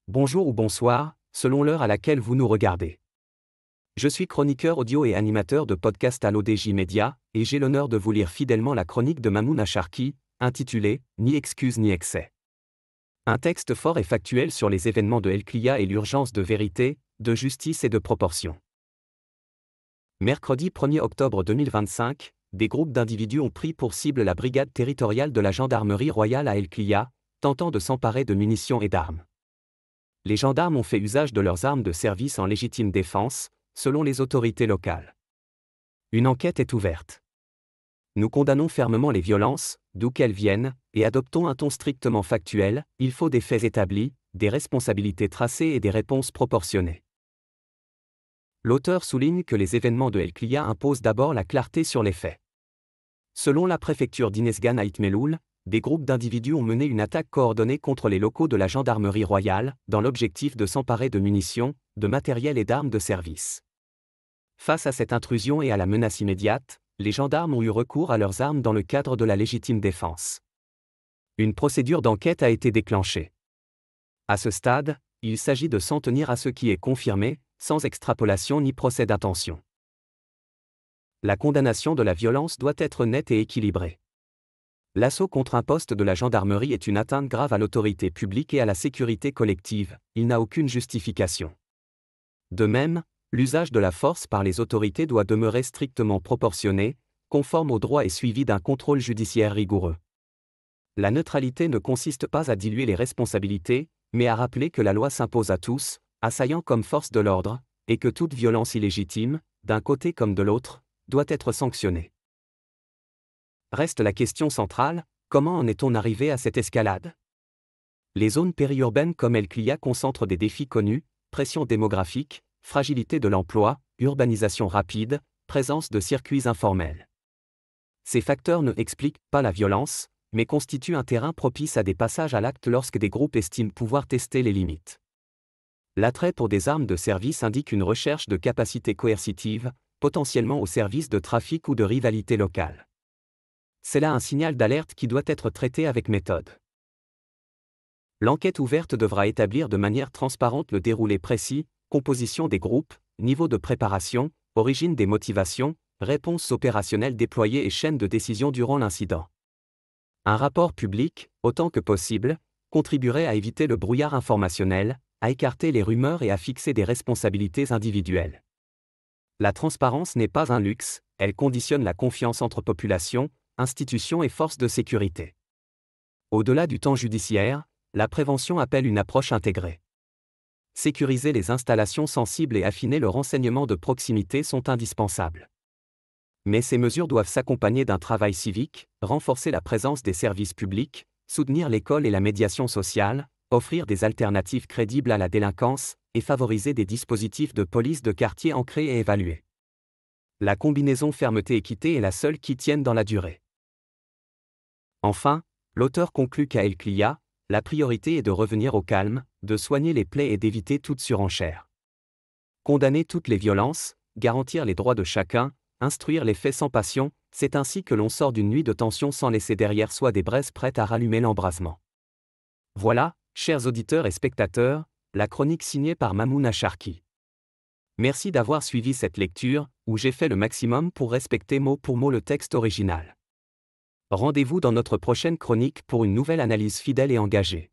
bonjour ou bonsoir, selon l'heure à laquelle vous nous regardez. Je suis chroniqueur audio et animateur de podcast à l'ODJ Média, et j'ai l'honneur de vous lire fidèlement la chronique de Mamouna Sharki, intitulée « Ni excuse ni excès ». Un texte fort et factuel sur les événements de El Klia et l'urgence de vérité, de justice et de proportion. Mercredi 1er octobre 2025, des groupes d'individus ont pris pour cible la brigade territoriale de la gendarmerie royale à El Klia, tentant de s'emparer de munitions et d'armes. Les gendarmes ont fait usage de leurs armes de service en légitime défense, selon les autorités locales. Une enquête est ouverte. Nous condamnons fermement les violences, d'où qu'elles viennent, et adoptons un ton strictement factuel. Il faut des faits établis, des responsabilités tracées et des réponses proportionnées. L'auteur souligne que les événements de El Klia imposent d'abord la clarté sur les faits. Selon la préfecture d'Inezgan Haït Meloul, des groupes d'individus ont mené une attaque coordonnée contre les locaux de la gendarmerie royale, dans l'objectif de s'emparer de munitions, de matériel et d'armes de service. Face à cette intrusion et à la menace immédiate, les gendarmes ont eu recours à leurs armes dans le cadre de la légitime défense. Une procédure d'enquête a été déclenchée. À ce stade, il s'agit de s'en tenir à ce qui est confirmé, sans extrapolation ni procès d'intention. La condamnation de la violence doit être nette et équilibrée. L'assaut contre un poste de la gendarmerie est une atteinte grave à l'autorité publique et à la sécurité collective, il n'a aucune justification. De même, l'usage de la force par les autorités doit demeurer strictement proportionné, conforme au droit et suivi d'un contrôle judiciaire rigoureux. La neutralité ne consiste pas à diluer les responsabilités, mais à rappeler que la loi s'impose à tous, assaillants comme force de l'ordre, et que toute violence illégitime, d'un côté comme de l'autre, doit être sanctionnée. Reste la question centrale, comment en est-on arrivé à cette escalade ? Les zones périurbaines comme El Klia concentrent des défis connus, pression démographique, fragilité de l'emploi, urbanisation rapide, présence de circuits informels. Ces facteurs ne expliquent pas la violence, mais constituent un terrain propice à des passages à l'acte lorsque des groupes estiment pouvoir tester les limites. L'attrait pour des armes de service indique une recherche de capacités coercitives, potentiellement au service de trafic ou de rivalité locale. C'est là un signal d'alerte qui doit être traité avec méthode. L'enquête ouverte devra établir de manière transparente le déroulé précis, composition des groupes, niveau de préparation, origine des motivations, réponses opérationnelles déployées et chaîne de décision durant l'incident. Un rapport public, autant que possible, contribuerait à éviter le brouillard informationnel, à écarter les rumeurs et à fixer des responsabilités individuelles. La transparence n'est pas un luxe, elle conditionne la confiance entre populations, institutions et forces de sécurité. Au-delà du temps judiciaire, la prévention appelle une approche intégrée. Sécuriser les installations sensibles et affiner le renseignement de proximité sont indispensables. Mais ces mesures doivent s'accompagner d'un travail civique, renforcer la présence des services publics, soutenir l'école et la médiation sociale, offrir des alternatives crédibles à la délinquance, et favoriser des dispositifs de police de quartier ancrés et évalués. La combinaison fermeté-équité est la seule qui tienne dans la durée. Enfin, l'auteur conclut qu'à El Klia, la priorité est de revenir au calme, de soigner les plaies et d'éviter toute surenchère. Condamner toutes les violences, garantir les droits de chacun, instruire les faits sans passion, c'est ainsi que l'on sort d'une nuit de tension sans laisser derrière soi des braises prêtes à rallumer l'embrasement. Voilà, chers auditeurs et spectateurs, la chronique signée par Mamouna Sharki. Merci d'avoir suivi cette lecture, où j'ai fait le maximum pour respecter mot pour mot le texte original. Rendez-vous dans notre prochaine chronique pour une nouvelle analyse fidèle et engagée.